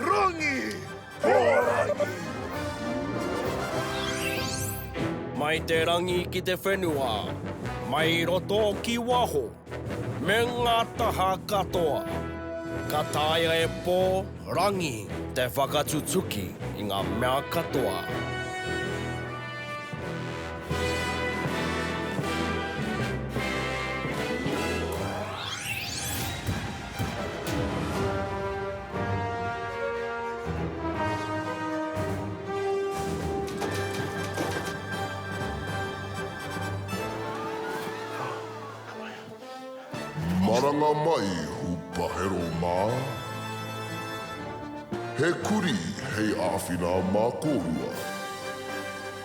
rangi, rangi. Mai te rangi ki te whenua, mai roto ki waho, me ngā taha katoa. Ka taia e pō rangi te whakatutuki i ngā mea katoa. Maranga mai, Hupa hero mā. He kuri hei āwhina mā kōrua.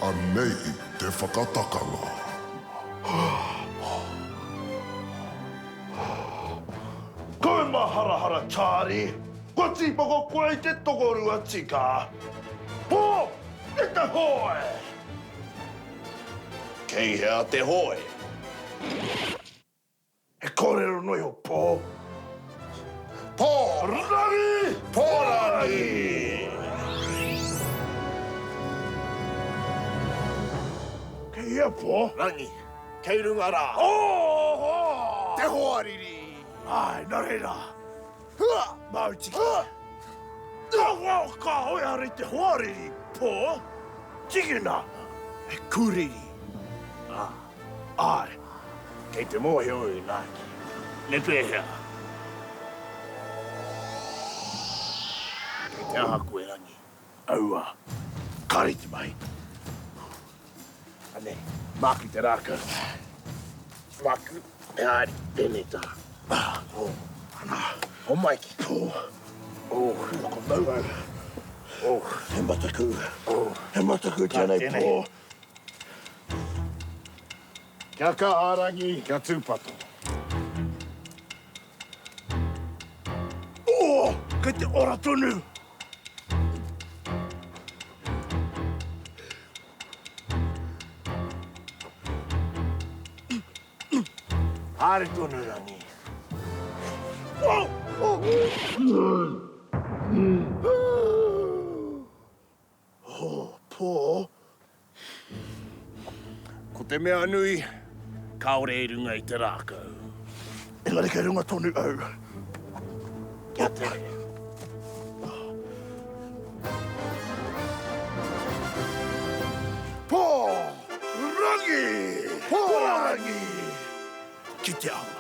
Anei te whakatakanga. Koe maharahara tāri. Kua tīpako koe i te tokorua tika. Pō, e te hoe. Kei hea te hoe. He kōrero noi ho pō. Pō! Rangi! Pō rangi! Kei ia pō. Rangi, kei runga rā. Oh! Te hoariri. Ai, nā reira. Hua! Mautiki. Nā ka hoi hari te hoariri, pō. Tikina. He kuriri. Ai. Kei te mōhio i nāki. Ne pēhea. Kei te aha koe rangi. Aua. Kariti mai. Ane, maki te rākau. Maku, e ari, tēnei tā. Ana. O maiki. Pō. Wako mau au. He mataku. He mataku tēnei pō. Kia kaha rangi, kia tūpato. Kei te ora tonu. Hāre tonu rangi. Pō. Ko te mea nui, kaore e runga i te rākau. Engari kei runga tonu au. Kia te. Pō. Rangi. Pō rangi. Ki te au.